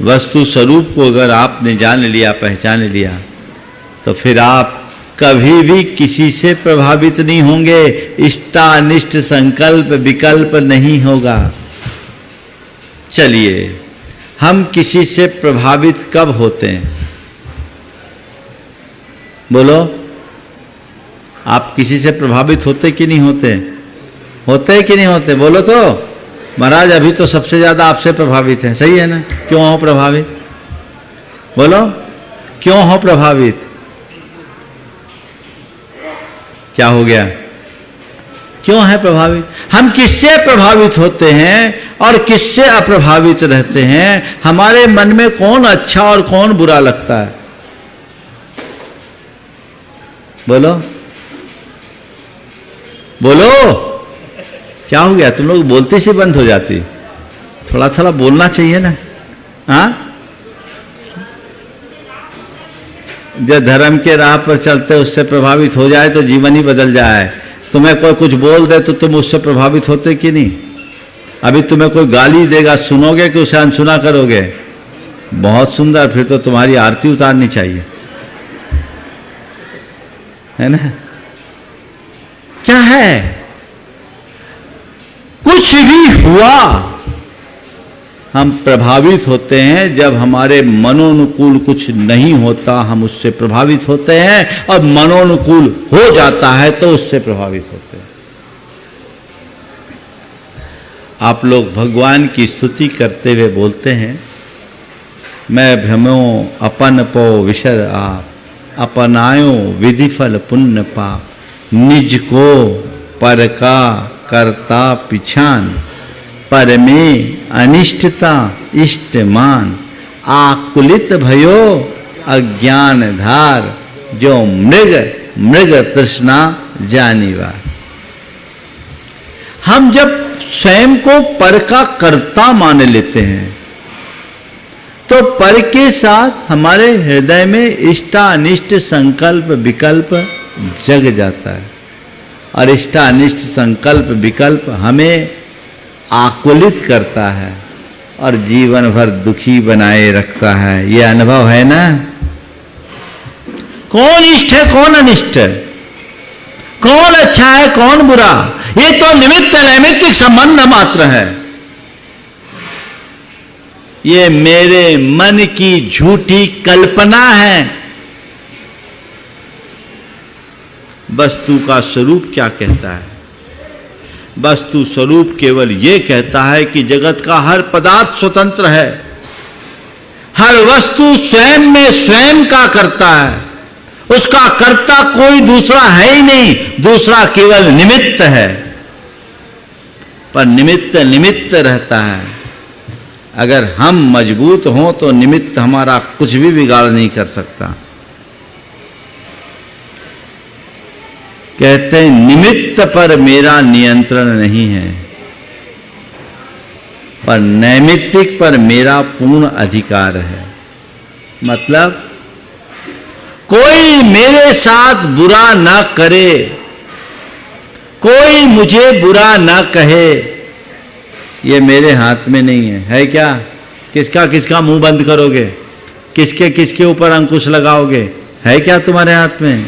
वस्तु स्वरूप को अगर आपने जान लिया, पहचान लिया, तो फिर आप कभी भी किसी से प्रभावित नहीं होंगे। इष्टानिष्ट संकल्प विकल्प नहीं होगा। चलिए, हम किसी से प्रभावित कब होते हैं? बोलो, आप किसी से प्रभावित होते कि नहीं होते? होते कि नहीं होते? बोलो तो। महाराज अभी तो सबसे ज्यादा आपसे प्रभावित हैं, सही है ना? क्यों हो प्रभावित? बोलो, क्यों हो प्रभावित? क्या हो गया? क्यों है प्रभावित? हम किससे प्रभावित होते हैं और किससे अप्रभावित रहते हैं? हमारे मन में कौन अच्छा और कौन बुरा लगता है? बोलो बोलो, क्या हो गया? तुम लोग बोलते से बंद हो जाती। थोड़ा थोड़ा बोलना चाहिए ना। हाँ, जो धर्म के राह पर चलते उससे प्रभावित हो जाए तो जीवन ही बदल जाए। तुम्हें कोई कुछ बोल दे तो तुम उससे प्रभावित होते कि नहीं? अभी तुम्हें कोई गाली देगा, सुनोगे कि उसे अनसुना करोगे? बहुत सुंदर, फिर तो तुम्हारी आरती उतारनी चाहिए, है ना? क्या है? कुछ भी हुआ, हम प्रभावित होते हैं। जब हमारे मनोनुकूल कुछ नहीं होता हम उससे प्रभावित होते हैं, और मनोनुकूल हो जाता है तो उससे प्रभावित होते हैं। आप लोग भगवान की स्तुति करते हुए बोलते हैं, मैं भ्रमो अपन पो विशर आप, अपनायो विधिफल पुण्य पाप, निज को पर का करता पिछान, पर में अनिष्टता इष्टमान, आकुलित भयो अज्ञान धार, जो मृग मृग तृष्णा जानिवा। हम जब स्वयं को पर का कर्ता मान लेते हैं तो पर के साथ हमारे हृदय में इष्टानिष्ट संकल्प विकल्प जग जाता है, और इष्टानिष्ट संकल्प विकल्प हमें आकुलित करता है और जीवन भर दुखी बनाए रखता है। ये अनुभव है ना? कौन इष्ट है कौन अनिष्ट है, कौन अच्छा है कौन बुरा, ये तो निमित्त नैमित्तिक संबंध मात्र है। ये मेरे मन की झूठी कल्पना है। वस्तु का स्वरूप क्या कहता है? वस्तु स्वरूप केवल ये कहता है कि जगत का हर पदार्थ स्वतंत्र है, हर वस्तु स्वयं में स्वयं का करता है, उसका कर्ता कोई दूसरा है ही नहीं, दूसरा केवल निमित्त है। पर निमित्त निमित्त रहता है। अगर हम मजबूत हों तो निमित्त हमारा कुछ भी बिगाड़ नहीं कर सकता। कहते हैं निमित्त पर मेरा नियंत्रण नहीं है, पर नैमित्तिक पर मेरा पूर्ण अधिकार है। मतलब कोई मेरे साथ बुरा ना करे, कोई मुझे बुरा ना कहे, ये मेरे हाथ में नहीं है। है क्या? किसका किसका मुंह बंद करोगे? किसके किसके ऊपर अंकुश लगाओगे? है क्या तुम्हारे हाथ में?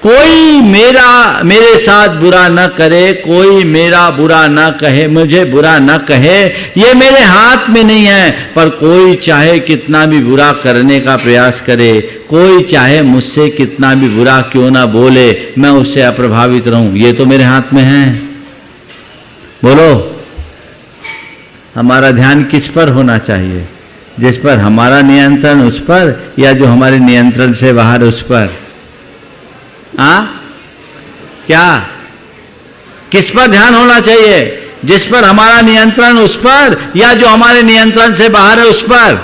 कोई मेरे साथ बुरा न करे, कोई मेरा बुरा न कहे, मुझे बुरा न कहे, ये मेरे हाथ में नहीं है। पर कोई चाहे कितना भी बुरा करने का प्रयास करे, कोई चाहे मुझसे कितना भी बुरा क्यों ना बोले, मैं उससे अप्रभावित रहूं, ये तो मेरे हाथ में है। बोलो, हमारा ध्यान किस पर होना चाहिए? जिस पर हमारा नियंत्रण उस पर, या जो हमारे नियंत्रण से बाहर उस पर? क्या किस पर ध्यान होना चाहिए? जिस पर हमारा नियंत्रण उस पर, या जो हमारे नियंत्रण से बाहर है उस पर?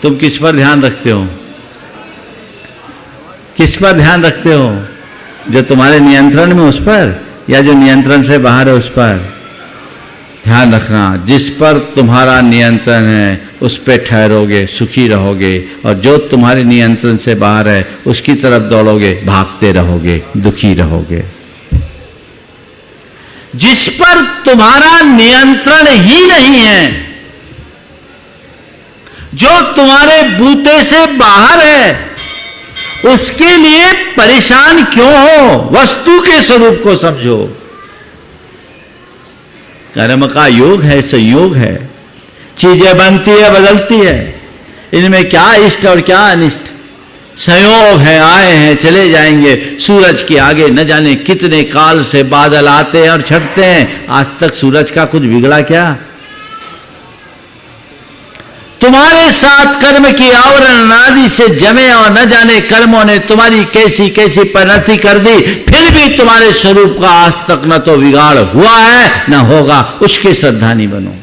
तुम किस पर ध्यान रखते हो? किस पर ध्यान रखते हो? जो तुम्हारे नियंत्रण में उस पर, या जो नियंत्रण से बाहर है उस पर? ध्यान रखना, जिस पर तुम्हारा नियंत्रण है उस पे ठहरोगे, सुखी रहोगे, और जो तुम्हारे नियंत्रण से बाहर है उसकी तरफ दौड़ोगे, भागते रहोगे, दुखी रहोगे। जिस पर तुम्हारा नियंत्रण ही नहीं है जो तुम्हारे बूते से बाहर है उसके लिए परेशान क्यों हो? वस्तु के स्वरूप को समझो। कर्म का योग है, संयोग है, चीजें बनती है, बदलती है, इनमें क्या इष्ट और क्या अनिष्ट, संयोग है, आए हैं चले जाएंगे। सूरज के आगे न जाने कितने काल से बादल आते हैं और छटते हैं, आज तक सूरज का कुछ बिगड़ा क्या? तुम्हारे साथ कर्म की आवरण आदि से जमे और न जाने कर्मों ने तुम्हारी कैसी कैसी परिणति कर दी, फिर भी तुम्हारे स्वरूप का आज तक न तो बिगाड़ हुआ है न होगा, उसके श्रद्धानी बनो।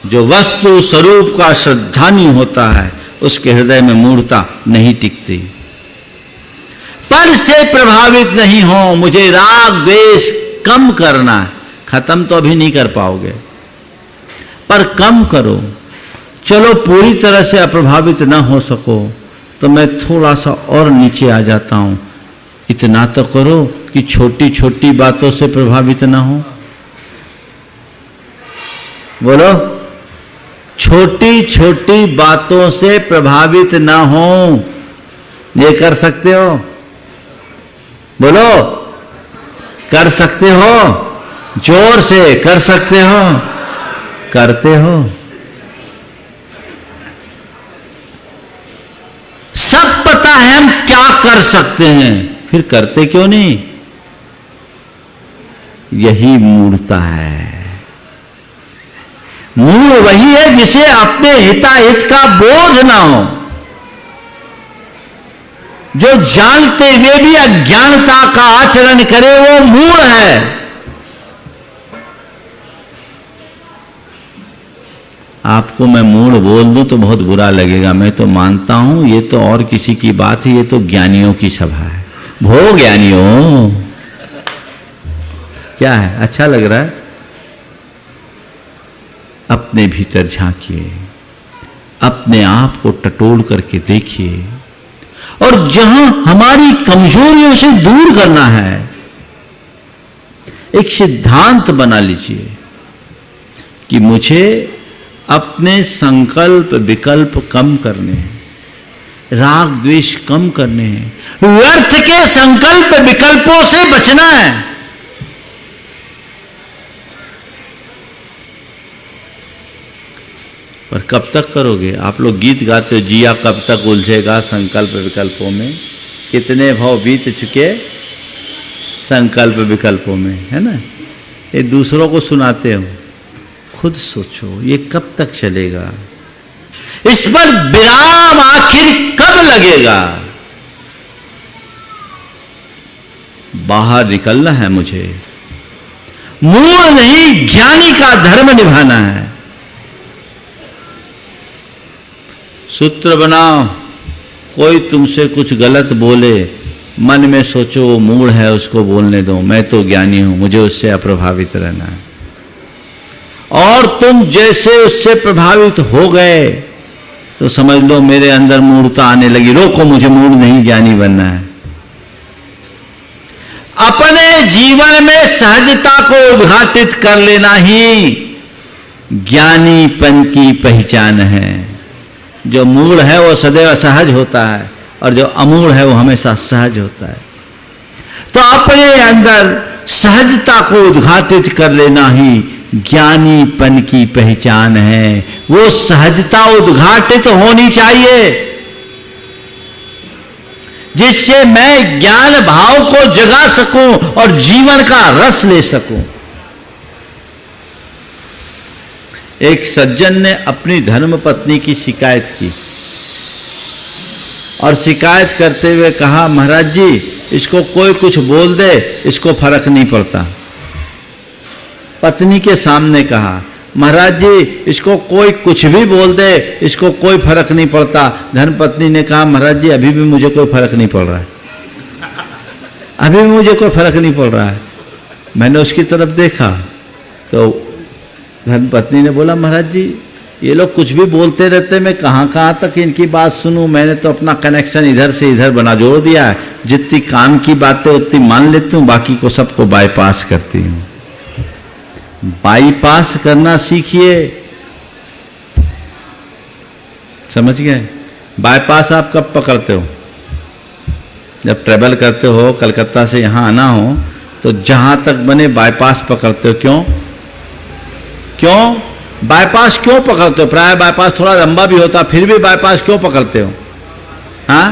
जो वस्तु स्वरूप का श्रद्धानी होता है उसके हृदय में मूढ़ता नहीं टिकती। पर से प्रभावित नहीं हो, मुझे राग द्वेष कम करना है। खत्म तो अभी नहीं कर पाओगे, पर कम करो। चलो पूरी तरह से अप्रभावित ना हो सको तो मैं थोड़ा सा और नीचे आ जाता हूं। इतना तो करो कि छोटी छोटी बातों से प्रभावित ना हो। बोलो, छोटी छोटी बातों से प्रभावित ना हो। ये कर सकते हो? बोलो, कर सकते हो? जोर से कर सकते हो? करते हो? सब पता है हम क्या कर सकते हैं, फिर करते क्यों नहीं? यही मूढ़ता है। मूढ़ वही है जिसे अपने हिताहित का बोध ना हो, जो जानते हुए भी अज्ञानता का आचरण करे, वो मूढ़ है। आपको मैं मूढ़ बोल दूं तो बहुत बुरा लगेगा, मैं तो मानता हूं ये तो और किसी की बात है, ये तो ज्ञानियों की सभा है। भो ज्ञानियों, क्या है? अच्छा लग रहा है? अपने भीतर झांकिए, अपने आप को टटोल करके देखिए, और जहां हमारी कमजोरियों से दूर करना है, एक सिद्धांत बना लीजिए कि मुझे अपने संकल्प विकल्प कम करने हैं, राग द्वेष कम करने हैं, व्यर्थ के संकल्प विकल्पों से बचना है। पर कब तक करोगे? आप लोग गीत गाते हो, जिया कब तक उलझेगा संकल्प विकल्पों में, कितने भाव बीत चुके संकल्प विकल्पों में, है ना? ये दूसरों को सुनाते हो, खुद सोचो ये कब तक चलेगा? इस पर विराम आखिर कब लगेगा? बाहर निकलना है मुझे, मूढ़ नहीं ज्ञानी का धर्म निभाना है। सूत्र बनाओ, कोई तुमसे कुछ गलत बोले, मन में सोचो वो मूढ़ है, उसको बोलने दो, मैं तो ज्ञानी हूं, मुझे उससे अप्रभावित रहना है। और तुम जैसे उससे प्रभावित हो गए तो समझ लो मेरे अंदर मूढ़ता आने लगी, रोको मुझे मूढ़ नहीं, ज्ञानी बनना है। अपने जीवन में सहजता को उद्घाटित कर लेना ही ज्ञानीपन की पहचान है। जो मूढ़ है वो सदैव असहज होता है, और जो अमूढ़ है वो हमेशा सहज होता है। तो अपने अंदर सहजता को उद्घाटित कर लेना ही ज्ञानीपन की पहचान है। वो सहजता उद्घाटित होनी चाहिए जिससे मैं ज्ञान भाव को जगा सकूं और जीवन का रस ले सकूं। एक सज्जन ने अपनी धर्मपत्नी की शिकायत की और शिकायत करते हुए कहा, महाराज जी इसको कोई कुछ बोल दे, इसको फर्क नहीं पड़ता। पत्नी के सामने कहा, महाराज जी इसको कोई कुछ भी बोल दे, इसको कोई फर्क नहीं पड़ता। धर्मपत्नी ने कहा, महाराज जी अभी भी मुझे कोई फर्क नहीं पड़ रहा है, अभी भी मुझे कोई फर्क नहीं पड़ रहा है। मैंने उसकी तरफ देखा तो धर्मपत्नी ने बोला, महाराज जी ये लोग कुछ भी बोलते रहते, मैं कहाँ तक इनकी बात सुनूं। मैंने तो अपना कनेक्शन इधर से इधर बना जोड़ दिया है, जितनी काम की बातें उतनी मान लेती हूँ, बाकी को सबको बाईपास करती हूँ। बाईपास करना सीखिए। समझ गए? बाईपास आप कब पकड़ते हो? जब ट्रेवल करते हो, कलकत्ता से यहाँ आना हो तो जहां तक बने बाईपास पकड़ते हो। क्यों क्यों बाईपास क्यों पकड़ते हो? प्राय बाईपास थोड़ा लंबा भी होता, फिर भी बाईपास क्यों पकड़ते हो? हाँ,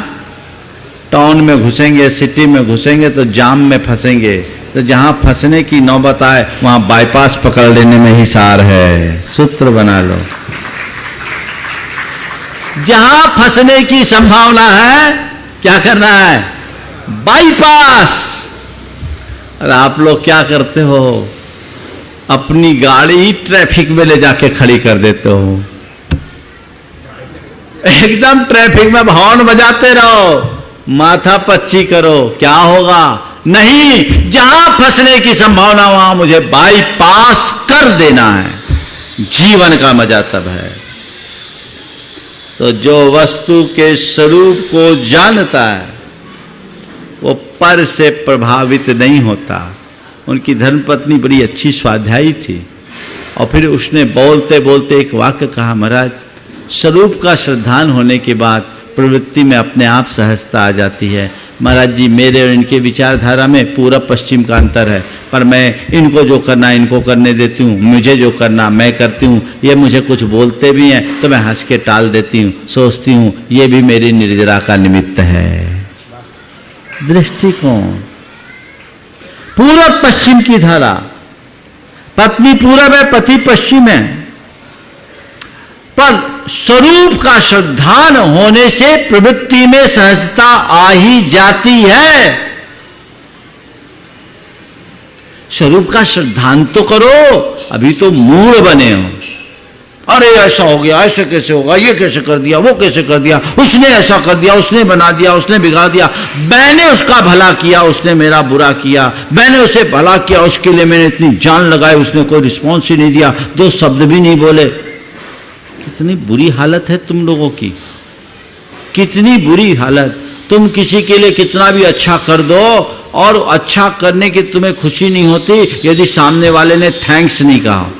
टाउन में घुसेंगे, सिटी में घुसेंगे तो जाम में फंसेंगे, तो जहां फंसने की नौबत आए वहां बाईपास पकड़ लेने में ही सार है। सूत्र बना लो, जहां फंसने की संभावना है क्या करना है? बाईपास। और आप लोग क्या करते हो? अपनी गाड़ी ट्रैफिक में ले जाके खड़ी कर देते हो, एकदम ट्रैफिक में हॉर्न बजाते रहो, माथा पच्ची करो, क्या होगा? नहीं, जहां फंसने की संभावना वहां मुझे बाईपास कर देना है। जीवन का मजा तब है। तो जो वस्तु के स्वरूप को जानता है वो पर से प्रभावित नहीं होता। उनकी धर्मपत्नी बड़ी अच्छी स्वाध्यायी थी, और फिर उसने बोलते बोलते एक वाक्य कहा, महाराज, स्वरूप का श्रद्धान होने के बाद प्रवृत्ति में अपने आप सहजता आ जाती है। महाराज जी, मेरे और इनके विचारधारा में पूरब पश्चिम का अंतर है, पर मैं इनको जो करना इनको करने देती हूँ, मुझे जो करना मैं करती हूँ। ये मुझे कुछ बोलते भी हैं तो मैं हंस के टाल देती हूँ, सोचती हूँ ये भी मेरी निर्जरा का निमित्त है। दृष्टिकोण, पूरब पश्चिम की धारा, पत्नी पूरब है, पति पश्चिम है, पर स्वरूप का श्रद्धान होने से प्रवृत्ति में सहजता आ ही जाती है। स्वरूप का श्रद्धान तो करो, अभी तो मूढ़ बने हो। अरे ऐसा हो गया, ऐसे कैसे होगा, ये कैसे कर दिया, वो कैसे कर दिया, उसने ऐसा कर दिया, उसने बना दिया, उसने बिगाड़ दिया, मैंने उसका भला किया, उसने मेरा बुरा किया, मैंने उसे भला किया, उसके लिए मैंने इतनी जान लगाई, उसने कोई रिस्पॉन्स ही नहीं दिया, दो शब्द भी नहीं बोले। कितनी बुरी हालत है तुम लोगों की, कितनी बुरी हालत। तुम किसी के लिए कितना भी अच्छा कर दो और अच्छा करने की तुम्हें खुशी नहीं होती यदि सामने वाले ने थैंक्स नहीं कहा।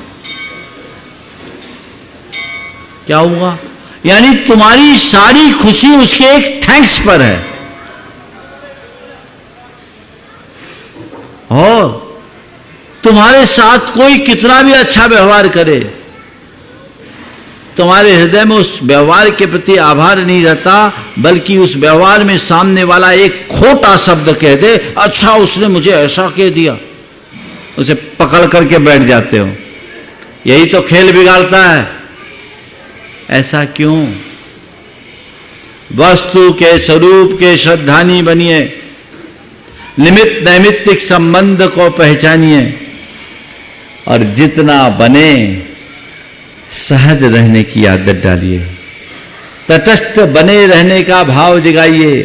क्या हुआ? यानी तुम्हारी सारी खुशी उसके एक थैंक्स पर है। और तुम्हारे साथ कोई कितना भी अच्छा व्यवहार करे, तुम्हारे हृदय में उस व्यवहार के प्रति आभार नहीं रहता, बल्कि उस व्यवहार में सामने वाला एक खोटा शब्द कह दे, अच्छा उसने मुझे ऐसा कह दिया, उसे पकड़ करके बैठ जाते हो। यही तो खेल बिगाड़ता है। ऐसा क्यों? वस्तु के स्वरूप के श्रद्धानी बनिए, निमित्त नैमित्तिक संबंध को पहचानिए, और जितना बने सहज रहने की आदत डालिए, तटस्थ बने रहने का भाव जगाइए,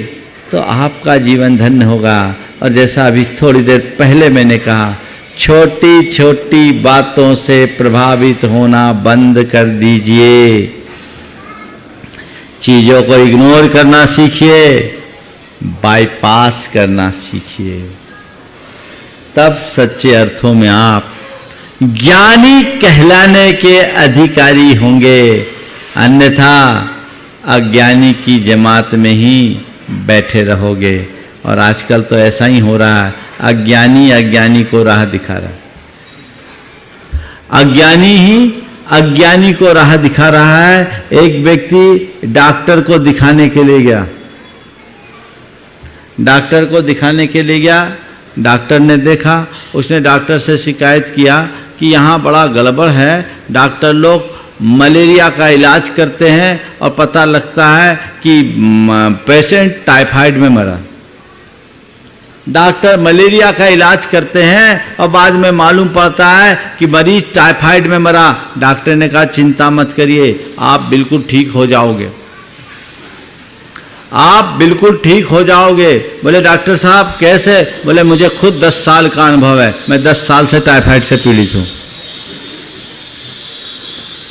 तो आपका जीवन धन्य होगा। और जैसा अभी थोड़ी देर पहले मैंने कहा, छोटी छोटी बातों से प्रभावित होना बंद कर दीजिए, चीजों को इग्नोर करना सीखिए, बाईपास करना सीखिए, तब सच्चे अर्थों में आप ज्ञानी कहलाने के अधिकारी होंगे। अन्यथा अज्ञानी की जमात में ही बैठे रहोगे। और आजकल तो ऐसा ही हो रहा है, अज्ञानी अज्ञानी को राह दिखा रहा है, अज्ञानी ही अज्ञानी को राह दिखा रहा है। एक व्यक्ति डॉक्टर को दिखाने के लिए गया, डॉक्टर को दिखाने के लिए गया, डॉक्टर ने देखा, उसने डॉक्टर से शिकायत किया कि यहाँ बड़ा गड़बड़ है, डॉक्टर लोग मलेरिया का इलाज करते हैं और पता लगता है कि पेशेंट टाइफाइड में मरा। डॉक्टर मलेरिया का इलाज करते हैं और बाद में मालूम पड़ता है कि मरीज टाइफाइड में मरा। डॉक्टर ने कहा चिंता मत करिए, आप बिल्कुल ठीक हो जाओगे, आप बिल्कुल ठीक हो जाओगे। बोले डॉक्टर साहब कैसे? बोले मुझे खुद 10 साल का अनुभव है, मैं 10 साल से टाइफाइड से पीड़ित हूँ।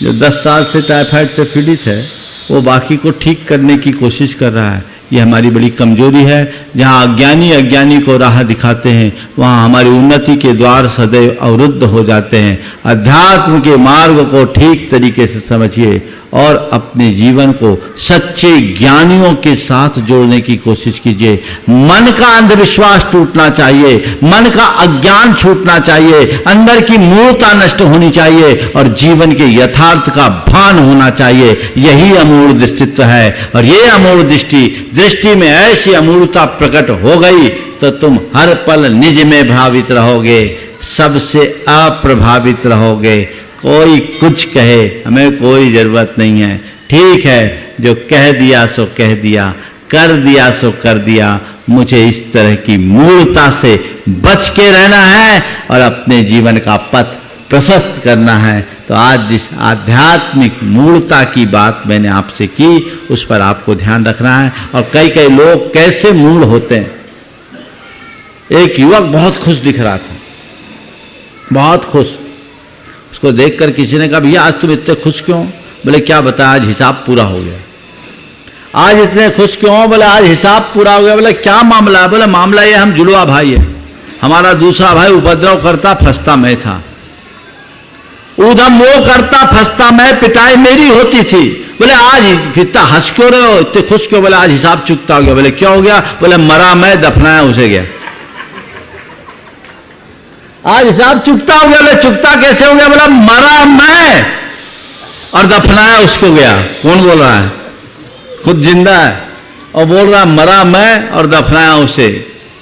जो 10 साल से टाइफाइड से पीड़ित है वो बाकी को ठीक करने की कोशिश कर रहा है। ये हमारी बड़ी कमजोरी है। जहाँ अज्ञानी अज्ञानी को राह दिखाते हैं वहाँ हमारी उन्नति के द्वार सदैव अवरुद्ध हो जाते हैं। अध्यात्म के मार्ग को ठीक तरीके से समझिए और अपने जीवन को सच्चे ज्ञानियों के साथ जोड़ने की कोशिश कीजिए। मन का अंधविश्वास टूटना चाहिए, मन का अज्ञान छूटना चाहिए, अंदर की मूर्ता नष्ट होनी चाहिए और जीवन के यथार्थ का भान होना चाहिए। यही अमूढ़ दृष्टित्व है। और ये अमूढ़ दृष्टि में ऐसी अमूढ़ता प्रकट हो गई तो तुम हर पल निज में भावित रहोगे, सबसे अप्रभावित रहोगे। कोई कुछ कहे, हमें कोई जरूरत नहीं है। ठीक है, जो कह दिया सो कह दिया, कर दिया सो कर दिया। मुझे इस तरह की मूर्ता से बच के रहना है और अपने जीवन का पथ प्रशस्त करना है। तो आज जिस आध्यात्मिक मूर्ता की बात मैंने आपसे की, उस पर आपको ध्यान रखना है। और कई लोग कैसे मूढ़ होते हैं। एक युवक बहुत खुश दिख रहा था, बहुत खुश। उसको देखकर किसी ने कहा, भैया आज तुम इतने खुश क्यों? बोले क्या बता, आज हिसाब पूरा हो गया। आज इतने खुश क्यों हो? बोले आज हिसाब पूरा हो गया। बोले क्या मामला है? बोले मामला ये, हम जुड़वा भाई है, हमारा दूसरा भाई उपद्रव करता, फंसता मैं था, उधम वो करता, फंसता मैं, पिटाई मेरी होती थी। बोले आज इतना हंस क्यों रहे हो, इतने खुश क्यों? बोले आज हिसाब चुकता हो गया। बोले क्या हो गया? बोले मरा मैं, दफनाया उसे गया। आज हिसाब चुकता हो गया। बोले चुकता कैसे हो गया? बोला मरा मैं और दफनाया उसको गया। कौन बोल रहा है? खुद जिंदा है और बोल रहा मरा मैं और दफनाया उसे।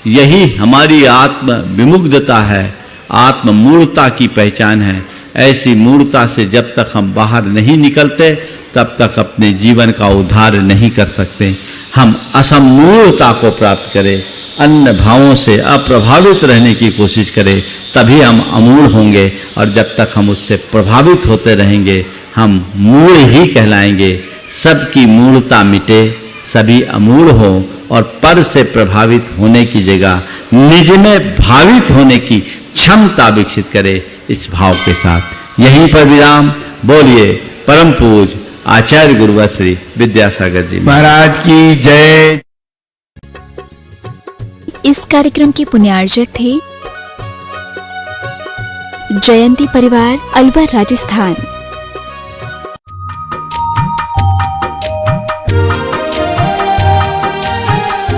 यही हमारी आत्म विमुग्धता है, आत्म मूर्ता की पहचान है। ऐसी मूर्ता से जब तक हम बाहर नहीं निकलते तब तक अपने जीवन का उद्धार नहीं कर सकते। हम असमूर्ता को प्राप्त करें, अन्य भावों से अप्रभावित रहने की कोशिश करें, तभी हम अमूढ़ होंगे। और जब तक हम उससे प्रभावित होते रहेंगे हम मूढ़ ही कहलाएंगे। सबकी मूढ़ता मिटे, सभी अमूढ़ हो और पर से प्रभावित होने की जगह निज में भावित होने की क्षमता विकसित करे। इस भाव के साथ यहीं पर विराम। बोलिए परम पूज आचार्य गुरुवर श्री विद्यासागर जी महाराज की जय। इस कार्यक्रम के पुण्यार्जक थे जयंती परिवार, अलवर, राजस्थान।